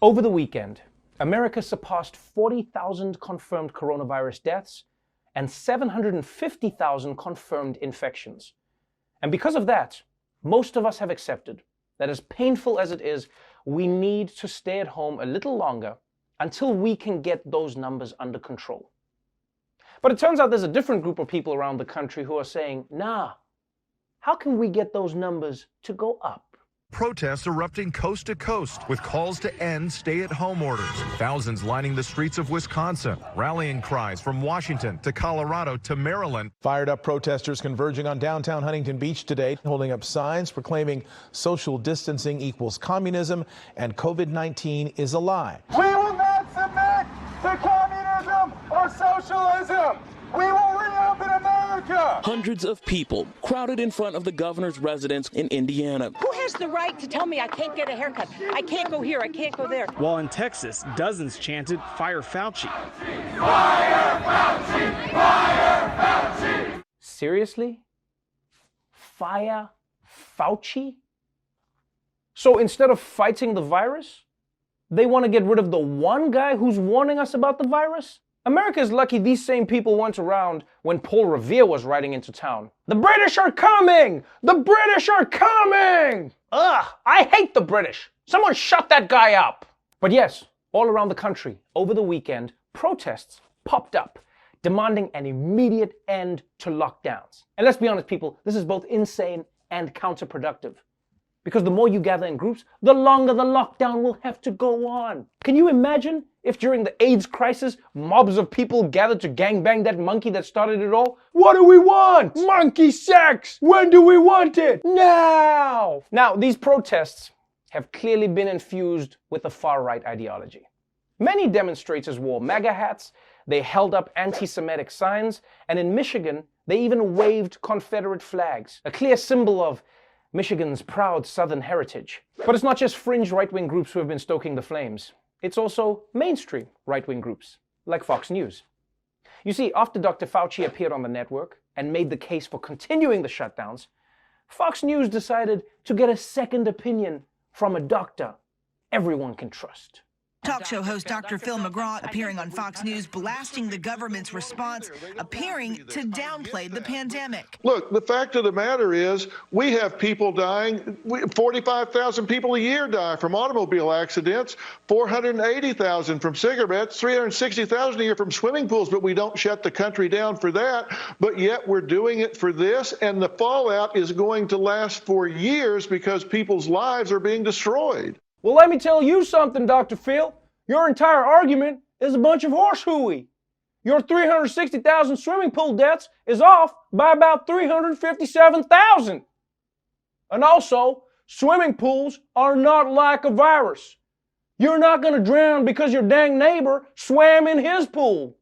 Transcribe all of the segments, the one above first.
Over the weekend, America surpassed 40,000 confirmed coronavirus deaths and 750,000 confirmed infections. And because of that, most of us have accepted that, as painful as it is, we need to stay at home a little longer until we can get those numbers under control. But it turns out there's a different group of people around the country who are saying, nah, how can we get those numbers to go up? Protests erupting coast to coast with calls to end stay-at-home orders. Thousands lining the streets of Wisconsin, rallying cries from Washington to Colorado to Maryland. Fired up protesters converging on downtown Huntington Beach today, holding up signs proclaiming social distancing equals communism and COVID-19 is a lie. We will not submit to communism or socialism. We will reopen America. Hundreds of people crowded in front of the governor's residence in Indiana. Who has the right to tell me I can't get a haircut? I can't go here, I can't go there. While in Texas, dozens chanted, "Fire Fauci." Fire Fauci! Fire Fauci! Seriously? Fire Fauci? So instead of fighting the virus, they want to get rid of the one guy who's warning us about the virus? America is lucky these same people weren't around when Paul Revere was riding into town. The British are coming! The British are coming! Ugh, I hate the British. Someone shut that guy up. But yes, all around the country, over the weekend, protests popped up, demanding an immediate end to lockdowns. And let's be honest, people, this is both insane and counterproductive. Because the more you gather in groups, the longer the lockdown will have to go on. Can you imagine if during the AIDS crisis, mobs of people gathered to gangbang that monkey that started it all? What do we want? Monkey sex! When do we want it? Now! Now, these protests have clearly been infused with a far-right ideology. Many demonstrators wore MAGA hats, they held up anti-Semitic signs, and in Michigan, they even waved Confederate flags, a clear symbol of Michigan's proud Southern heritage. But it's not just fringe right-wing groups who have been stoking the flames. It's also mainstream right-wing groups, like Fox News. You see, after Dr. Fauci appeared on the network and made the case for continuing the shutdowns, Fox News decided to get a second opinion from a doctor everyone can trust. Talk show host Dr. Phil McGraw appearing on Fox News, blasting the government's response, appearing to downplay the pandemic. Look, the fact of the matter is we have people dying. 45,000 people a year die from automobile accidents, 480,000 from cigarettes, 360,000 a year from swimming pools, but we don't shut the country down for that. But yet we're doing it for this, and the fallout is going to last for years because people's lives are being destroyed. Well, let me tell you something, Dr. Phil. Your entire argument is a bunch of horse hooey. Your 360,000 swimming pool deaths is off by about 357,000. And also, swimming pools are not like a virus. You're not going to drown because your dang neighbor swam in his pool.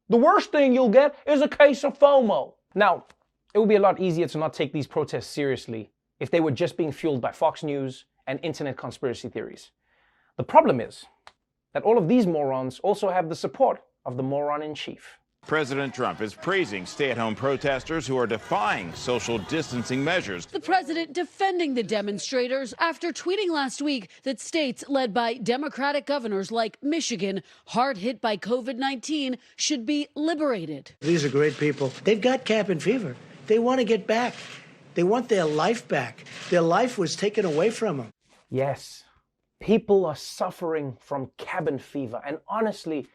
The worst thing you'll get is a case of FOMO. Now, it would be a lot easier to not take these protests seriously if they were just being fueled by Fox News and internet conspiracy theories. The problem is that all of these morons also have the support of the moron-in-chief. President Trump is praising stay-at-home protesters who are defying social distancing measures. The president defending the demonstrators after tweeting last week that states led by Democratic governors like Michigan, hard hit by COVID-19, should be liberated. These are great people. They've got cabin fever. They want to get back. They want their life back. Their life was taken away from them. Yes, people are suffering from cabin fever. And honestly,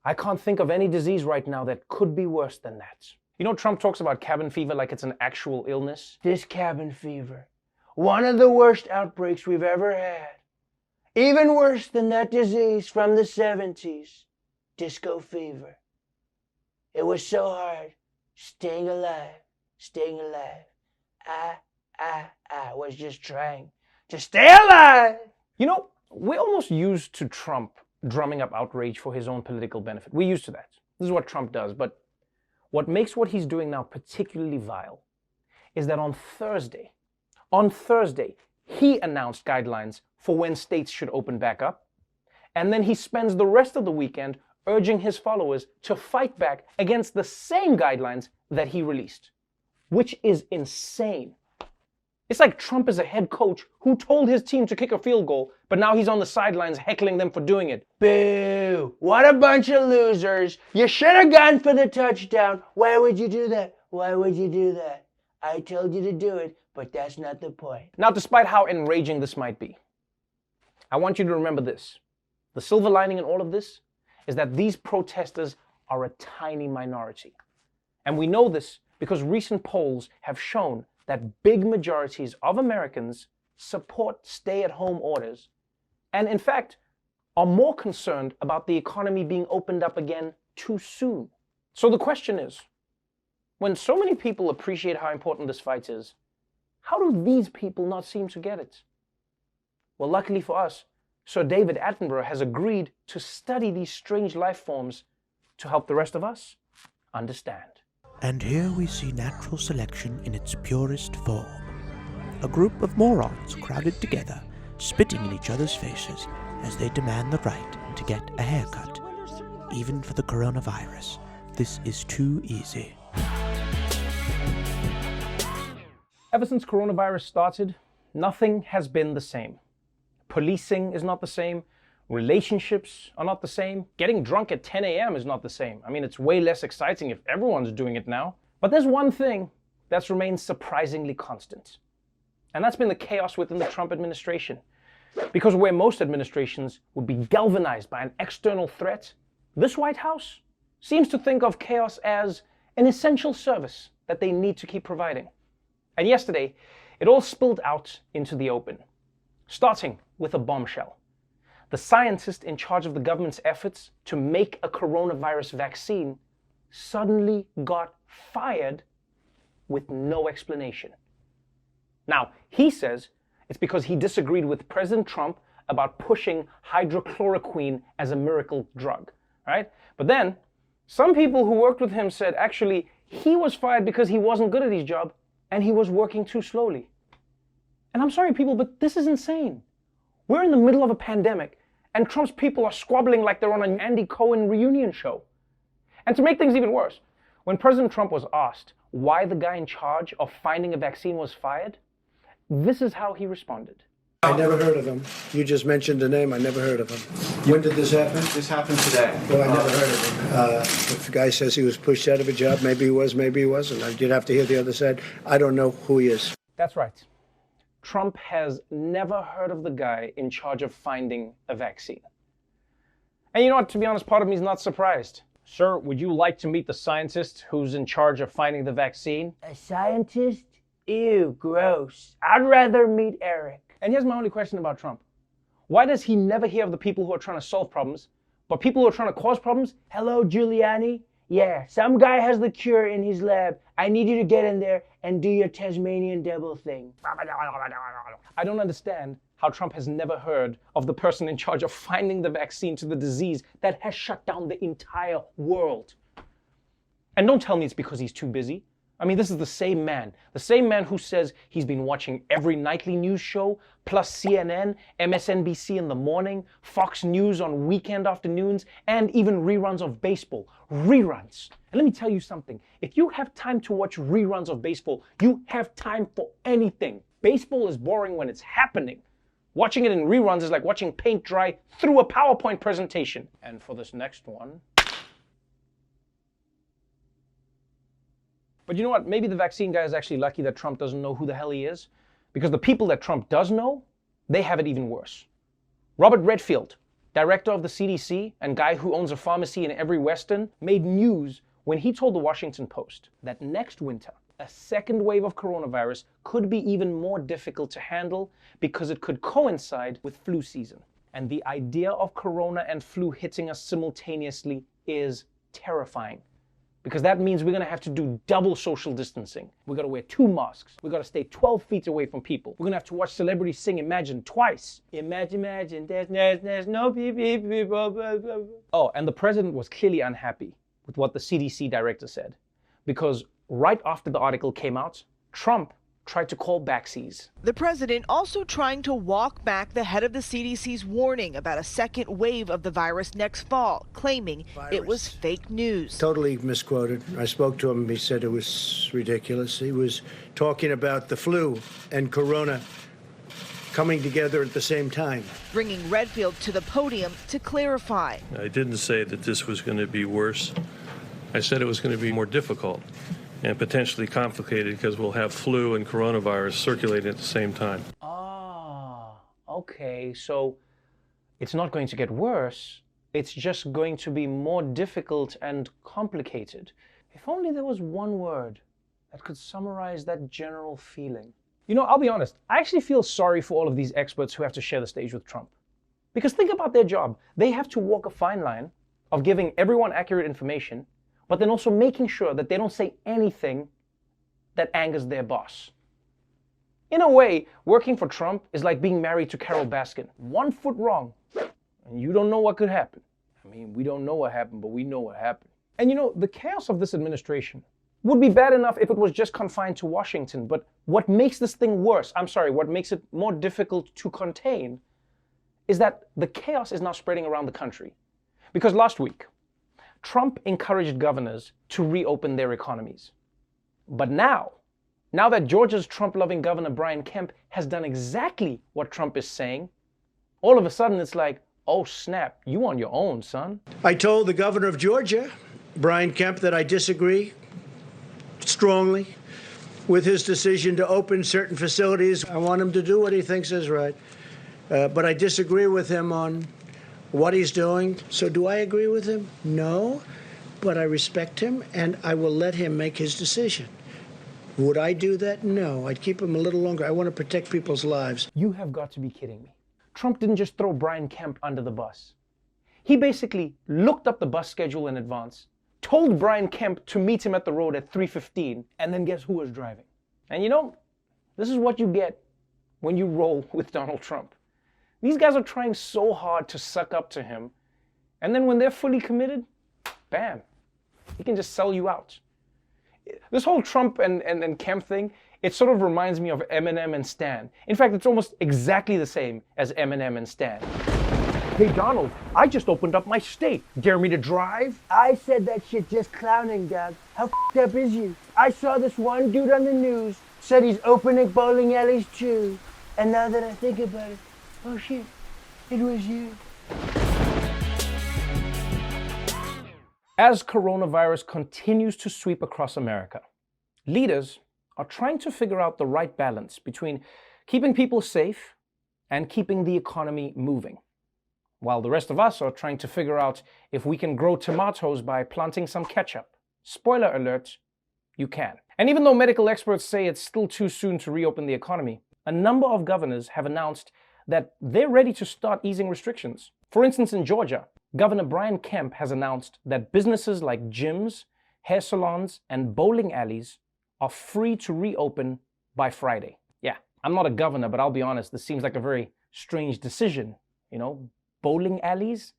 I can't think of any disease right now that could be worse than that. You know, Trump talks about cabin fever like it's an actual illness. This cabin fever, one of the worst outbreaks we've ever had. Even worse than that disease from the 70s, disco fever. It was so hard staying alive, staying alive. I was just trying to stay alive. You know, we're almost used to Trump drumming up outrage for his own political benefit. We're used to that. This is what Trump does. But what makes what he's doing now particularly vile is that on Thursday, he announced guidelines for when states should open back up. And then he spends the rest of the weekend urging his followers to fight back against the same guidelines that he released, which is insane. It's like Trump is a head coach who told his team to kick a field goal, but now he's on the sidelines heckling them for doing it. Boo! What a bunch of losers! You should have gone for the touchdown. Why would you do that? Why would you do that? I told you to do it, but that's not the point. Now, despite how enraging this might be, I want you to remember this. The silver lining in all of this is that these protesters are a tiny minority. And we know this because recent polls have shown that big majorities of Americans support stay-at-home orders and, in fact, are more concerned about the economy being opened up again too soon. So the question is, when so many people appreciate how important this fight is, how do these people not seem to get it? Well, luckily for us, Sir David Attenborough has agreed to study these strange life forms to help the rest of us understand. And here we see natural selection in its purest form. A group of morons crowded together, spitting in each other's faces as they demand the right to get a haircut. Even for the coronavirus, this is too easy. Ever since coronavirus started, nothing has been the same. Policing is not the same. Relationships are not the same. Getting drunk at 10 a.m. is not the same. I mean, it's way less exciting if everyone's doing it now. But there's one thing that's remained surprisingly constant. And that's been the chaos within the Trump administration. Because where most administrations would be galvanized by an external threat, this White House seems to think of chaos as an essential service that they need to keep providing. And yesterday, it all spilled out into the open, starting with a bombshell. The scientist in charge of the government's efforts to make a coronavirus vaccine suddenly got fired with no explanation. Now, he says it's because he disagreed with President Trump about pushing hydrochloroquine as a miracle drug, right? But then, some people who worked with him said actually he was fired because he wasn't good at his job and he was working too slowly. And I'm sorry, people, but this is insane. We're in the middle of a pandemic, and Trump's people are squabbling like they're on an Andy Cohen reunion show. And to make things even worse, when President Trump was asked why the guy in charge of finding a vaccine was fired, this is how he responded. I never heard of him. You just mentioned the name. I never heard of him. When did this happen? This happened today. Well, I never heard of him. If the guy says he was pushed out of a job, maybe he was, maybe he wasn't. You'd have to hear the other side. I don't know who he is. That's right. Trump has never heard of the guy in charge of finding a vaccine. And you know what, to be honest, part of me is not surprised. Sir, would you like to meet the scientist who's in charge of finding the vaccine? A scientist? Ew, gross. I'd rather meet Eric. And here's my only question about Trump. Why does he never hear of the people who are trying to solve problems, but people who are trying to cause problems? Hello, Giuliani? Yeah, some guy has the cure in his lab. I need you to get in there and do your Tasmanian devil thing. I don't understand how Trump has never heard of the person in charge of finding the vaccine to the disease that has shut down the entire world. And don't tell me it's because he's too busy. I mean, this is the same man who says he's been watching every nightly news show, plus CNN, MSNBC in the morning, Fox News on weekend afternoons, and even reruns of baseball. Reruns. And let me tell you something. If you have time to watch reruns of baseball, you have time for anything. Baseball is boring when it's happening. Watching it in reruns is like watching paint dry through a PowerPoint presentation. And for this next one... But you know what? Maybe the vaccine guy is actually lucky that Trump doesn't know who the hell he is. Because the people that Trump does know, they have it even worse. Robert Redfield, director of the CDC and guy who owns a pharmacy in every Western, made news when he told the Washington Post that next winter, a second wave of coronavirus could be even more difficult to handle because it could coincide with flu season. And the idea of corona and flu hitting us simultaneously is terrifying. Because that means we're going to have to do double social distancing. We're going to wear 2 masks. We're going to stay 12 feet away from people. We're going to have to watch celebrities sing Imagine twice. Imagine, there's no people. Oh, and the president was clearly unhappy with what the CDC director said. Because right after the article came out, Trump tried to call backsies. The president also trying to walk back the head of the CDC's warning about a second wave of the virus next fall, claiming it was fake news. Totally misquoted. I spoke to him. He said it was ridiculous. He was talking about the flu and corona coming together at the same time. Bringing Redfield to the podium to clarify. I didn't say that this was going to be worse. I said it was going to be more difficult and potentially complicated because we'll have flu and coronavirus circulating at the same time. Ah, okay, so it's not going to get worse. It's just going to be more difficult and complicated. If only there was one word that could summarize that general feeling. You know, I'll be honest, I actually feel sorry for all of these experts who have to share the stage with Trump. Because think about their job. They have to walk a fine line of giving everyone accurate information, but then also making sure that they don't say anything that angers their boss. In a way, working for Trump is like being married to Carol Baskin. 1 foot wrong, and you don't know what could happen. I mean, we don't know what happened, but we know what happened. And you know, the chaos of this administration would be bad enough if it was just confined to Washington, but what makes this thing worse, what makes it more difficult to contain, is that the chaos is now spreading around the country. Because last week, Trump encouraged governors to reopen their economies. But now that Georgia's Trump-loving Governor Brian Kemp has done exactly what Trump is saying, all of a sudden it's like, oh snap, you on your own, son. I told the governor of Georgia, Brian Kemp, that I disagree strongly with his decision to open certain facilities. I want him to do what he thinks is right. But I disagree with him on what he's doing. So do I agree with him? No, but I respect him and I will let him make his decision. Would I do that? No, I'd keep him a little longer. I want to protect people's lives. You have got to be kidding me. Trump didn't just throw Brian Kemp under the bus. He basically looked up the bus schedule in advance, told Brian Kemp to meet him at the road at 3:15, and then guess who was driving? And you know, this is what you get when you roll with Donald Trump. These guys are trying so hard to suck up to him, and then when they're fully committed, bam, he can just sell you out. This whole Trump and Kemp thing, it sort of reminds me of Eminem and Stan. In fact, it's almost exactly the same as Eminem and Stan. Hey Donald, I just opened up my state. Dare me to drive? I said that shit just clowning, Doug. How f***ed up is you? I saw this one dude on the news, said he's opening bowling alleys too. And now that I think about it, oh shit, it was you. As coronavirus continues to sweep across America, leaders are trying to figure out the right balance between keeping people safe and keeping the economy moving, while the rest of us are trying to figure out if we can grow tomatoes by planting some ketchup. Spoiler alert, you can. And even though medical experts say it's still too soon to reopen the economy, a number of governors have announced that they're ready to start easing restrictions. For instance, in Georgia, Governor Brian Kemp has announced that businesses like gyms, hair salons, and bowling alleys are free to reopen by Friday. Yeah, I'm not a governor, but I'll be honest, this seems like a very strange decision. You know, bowling alleys?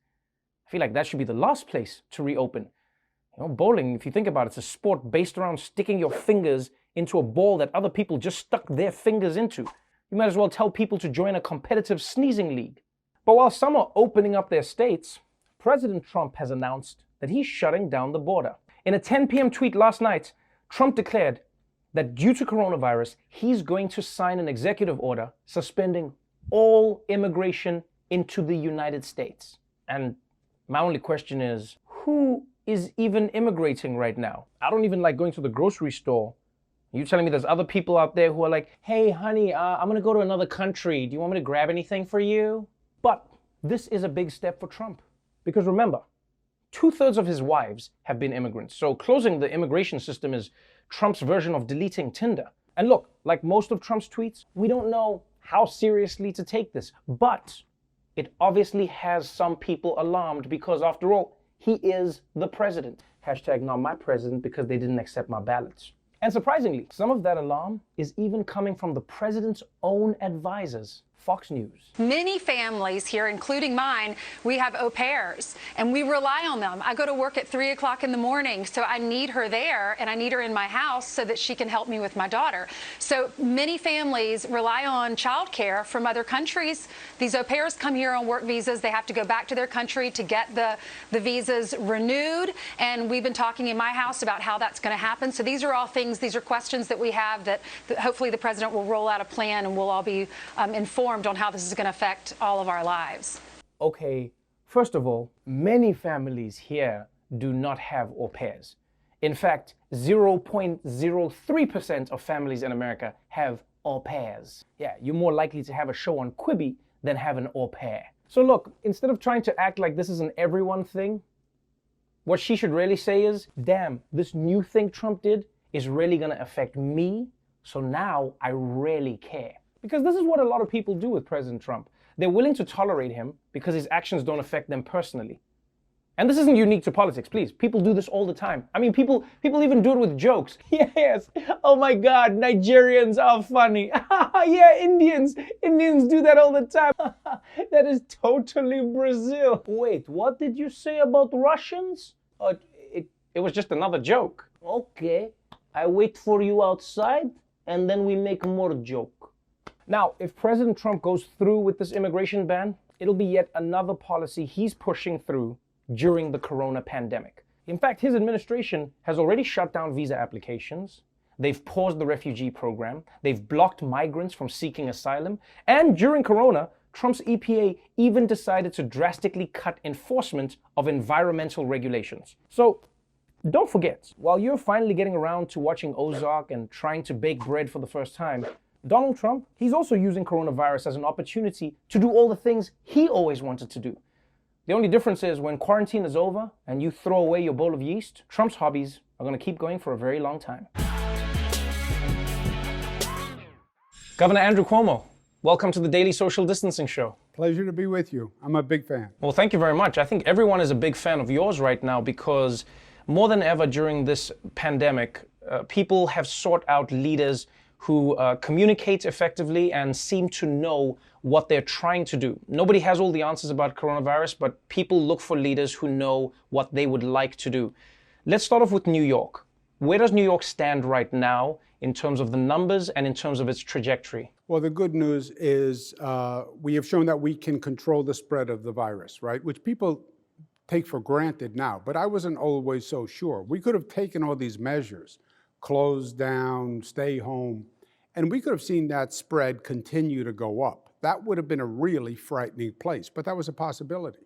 I feel like that should be the last place to reopen. You know, bowling, if you think about it, it's a sport based around sticking your fingers into a ball that other people just stuck their fingers into. You might as well tell people to join a competitive sneezing league. But while some are opening up their states, President Trump has announced that he's shutting down the border. In a 10 p.m. tweet last night, Trump declared that due to coronavirus, he's going to sign an executive order suspending all immigration into the United States. And my only question is, who is even immigrating right now? I don't even like going to the grocery store. You telling me there's other people out there who are like, hey honey, I'm gonna go to another country. Do you want me to grab anything for you? But this is a big step for Trump. Because remember, 2/3 of his wives have been immigrants. So closing the immigration system is Trump's version of deleting Tinder. And look, like most of Trump's tweets, we don't know how seriously to take this, but it obviously has some people alarmed because after all, he is the president. Hashtag not my president because they didn't accept my ballots. And surprisingly, some of that alarm is even coming from the president's own advisors. Fox News. Many families here, including mine, we have au pairs, and we rely on them. I go to work at 3 o'clock in the morning, so I need her there, and I need her in my house so that she can help me with my daughter. So many families rely on childcare from other countries. These au pairs come here on work visas. They have to go back to their country to get the visas renewed, and we've been talking in my house about how that's going to happen. So these are all things, these are questions that we have that hopefully the president will roll out a plan, and we'll all be informed on how this is going to affect all of our lives. Okay, first of all, many families here do not have au pairs. In fact, 0.03% of families in America have au pairs. Yeah, you're more likely to have a show on Quibi than have an au pair. So look, instead of trying to act like this is an everyone thing, what she should really say is, damn, this new thing Trump did is really going to affect me, so now I really care. Because this is what a lot of people do with President Trump. They're willing to tolerate him because his actions don't affect them personally. And this isn't unique to politics, please. People do this all the time. I mean, people even do it with jokes. Yes, oh my God, Nigerians are funny. Yeah, Indians do that all the time. That is totally Brazil. Wait, what did you say about Russians? It was just another joke. Okay, I wait for you outside and then we make more joke. Now, if President Trump goes through with this immigration ban, it'll be yet another policy he's pushing through during the corona pandemic. In fact, his administration has already shut down visa applications, they've paused the refugee program, they've blocked migrants from seeking asylum, and during corona, Trump's EPA even decided to drastically cut enforcement of environmental regulations. So, don't forget, while you're finally getting around to watching Ozark and trying to bake bread for the first time, Donald Trump, he's also using coronavirus as an opportunity to do all the things he always wanted to do. The only difference is when quarantine is over and you throw away your bowl of yeast, Trump's hobbies are going to keep going for a very long time. Governor Andrew Cuomo, welcome to the Daily Social Distancing Show. Pleasure to be with you. I'm a big fan. Well, thank you very much. I think everyone is a big fan of yours right now because more than ever during this pandemic, people have sought out leaders who communicate effectively and seem to know what they're trying to do. Nobody has all the answers about coronavirus, but people look for leaders who know what they would like to do. Let's start off with New York. Where does New York stand right now in terms of the numbers and in terms of its trajectory? Well, the good news is we have shown that we can control the spread of the virus, right? Which people take for granted now, but I wasn't always so sure. We could have taken all these measures, close down, stay home, and we could have seen that spread continue to go up. That would have been a really frightening place, but that was a possibility.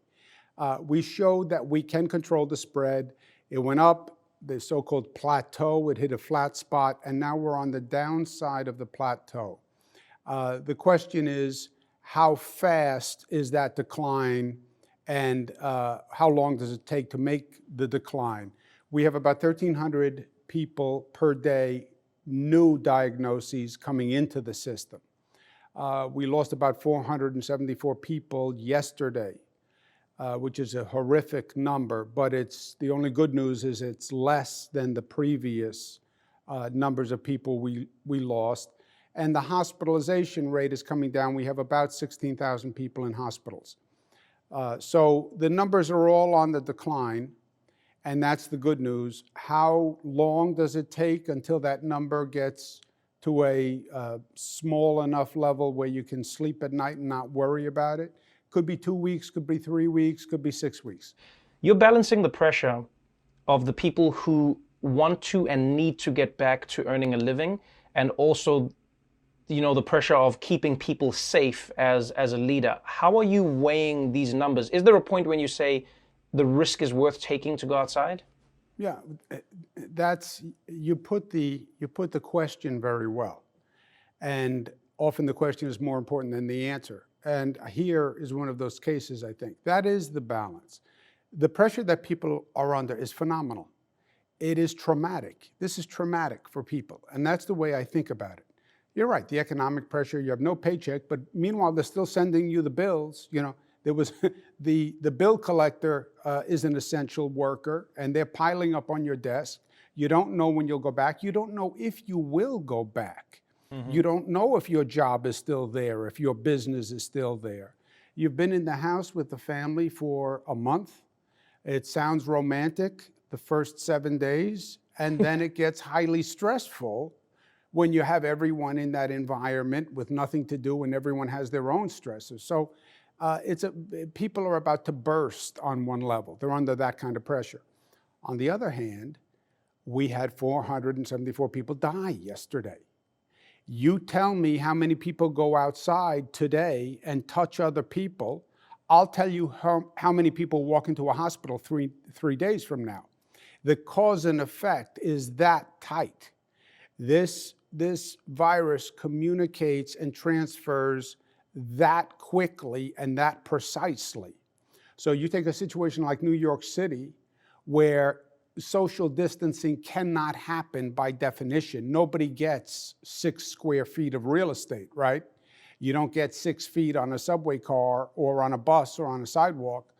We showed that we can control the spread. It went up, the so-called plateau, it hit a flat spot, and now we're on the downside of the plateau. The question is, how fast is that decline, and how long does it take to make the decline? We have about 1,300 people per day, new diagnoses coming into the system. We lost about 474 people yesterday, which is a horrific number, but the only good news is it's less than the previous numbers of people we lost. And the hospitalization rate is coming down. We have about 16,000 people in hospitals. So the numbers are all on the decline, and that's the good news. How long does it take until that number gets to a small enough level where you can sleep at night and not worry about it? Could be 2 weeks, could be 3 weeks, could be 6 weeks. You're balancing the pressure of the people who want to and need to get back to earning a living, and also, you know, the pressure of keeping people safe as a leader. How are you weighing these numbers? Is there a point when you say the risk is worth taking to go outside? Yeah, you put the question very well. And often the question is more important than the answer. And here is one of those cases, I think. That is the balance. The pressure that people are under is phenomenal. It is traumatic. This is traumatic for people. And that's the way I think about it. You're right, the economic pressure, you have no paycheck, but meanwhile, they're still sending you the bills. You know, there was the bill collector is an essential worker, and they're piling up on your desk. You don't know when you'll go back. You don't know if you will go back. You don't know if your job is still there, if your business is still there. You've been in the house with the family for a month. It sounds romantic the first 7 days, and then it gets highly stressful when you have everyone in that environment with nothing to do and everyone has their own stresses. So people are about to burst on one level. They're under that kind of pressure. On the other hand, we had 474 people die yesterday. You tell me how many people go outside today and touch other people. I'll tell you how many people walk into a hospital three days from now. The cause and effect is that tight. This virus communicates and transfers that quickly and that precisely. So you take a situation like New York City, where social distancing cannot happen by definition. Nobody gets 6 square feet of real estate, right? You don't get 6 feet on a subway car or on a bus or on a sidewalk.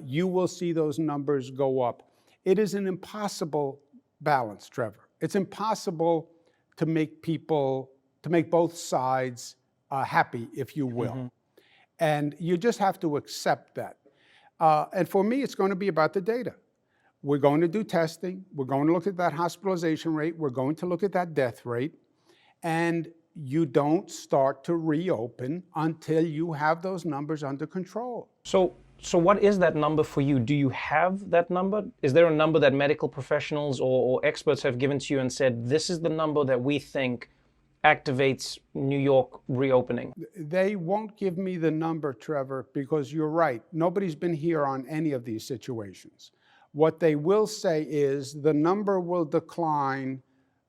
You will see those numbers go up. It is an impossible balance, Trevor. It's impossible to make both sides happy, if you will. Mm-hmm. And you just have to accept that. And for me, it's going to be about the data. We're going to do testing. We're going to look at that hospitalization rate. We're going to look at that death rate. And you don't start to reopen until you have those numbers under control. So what is that number for you? Do you have that number? Is there a number that medical professionals or experts have given to you and said, this is the number that we think activates New York reopening? They won't give me the number, Trevor, because you're right. Nobody's been here on any of these situations. What they will say is the number will decline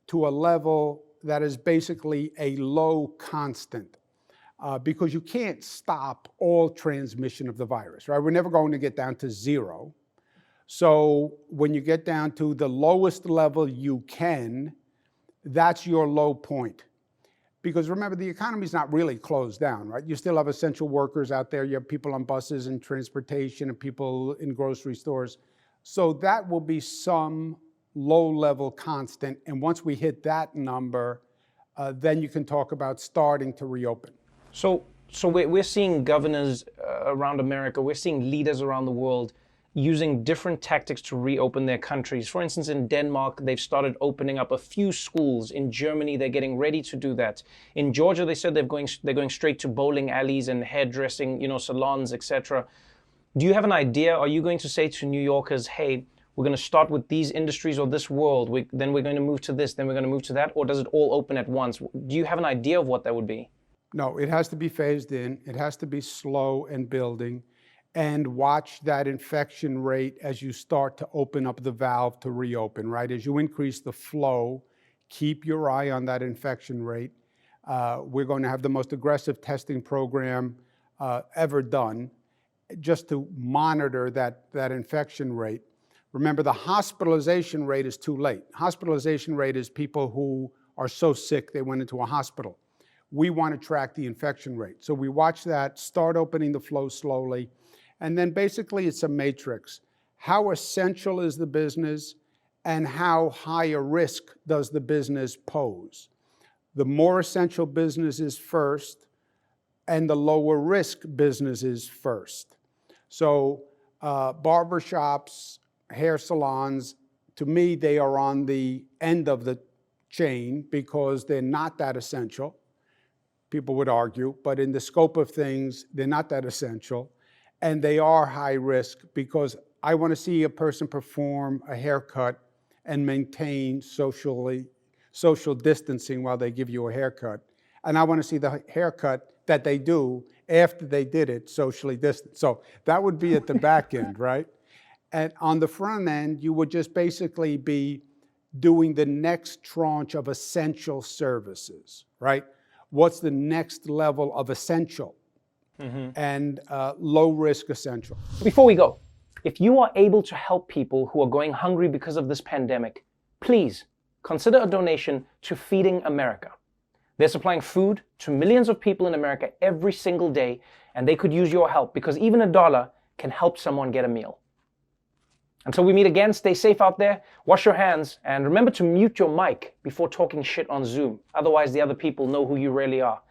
to a level that is basically a low constant, because you can't stop all transmission of the virus, right? We're never going to get down to 0. So when you get down to the lowest level you can, that's your low point. Because remember, the economy's not really closed down, right? You still have essential workers out there. You have people on buses and transportation and people in grocery stores. So that will be some low-level constant. And once we hit that number, then you can talk about starting to reopen. So we're seeing governors around America, we're seeing leaders around the world using different tactics to reopen their countries. For instance, in Denmark, they've started opening up a few schools. In Germany, they're getting ready to do that. In Georgia, they said they're going straight to bowling alleys and hairdressing, salons, etc. Do you have an idea? Are you going to say to New Yorkers, hey, we're going to start with these industries or this world, then we're going to move to this, then we're going to move to that? Or does it all open at once? Do you have an idea of what that would be? No, it has to be phased in. It has to be slow and building. And watch that infection rate as you start to open up the valve to reopen, right? As you increase the flow, keep your eye on that infection rate. We're going to have the most aggressive testing program ever done, just to monitor that infection rate. Remember, the hospitalization rate is too late. Hospitalization rate is people who are so sick they went into a hospital. We want to track the infection rate. So we watch that, start opening the flow slowly, and then basically it's a matrix. How essential is the business, and how high a risk does the business pose? The more essential businesses first, and the lower risk businesses first. So barbershops, hair salons, to me, they are on the end of the chain because they're not that essential. People would argue, but in the scope of things, they're not that essential. And they are high risk because I want to see a person perform a haircut and maintain social distancing while they give you a haircut. And I want to see the haircut that they do after they did it socially distant. So that would be at the back end, right? And on the front end, you would just basically be doing the next tranche of essential services, right? What's the next level of essential? And low risk essential. Before we go, if you are able to help people who are going hungry because of this pandemic, please consider a donation to Feeding America. They're supplying food to millions of people in America every single day, and they could use your help because even $1 can help someone get a meal. Until we meet again, stay safe out there, wash your hands, and remember to mute your mic before talking shit on Zoom. Otherwise, the other people know who you really are.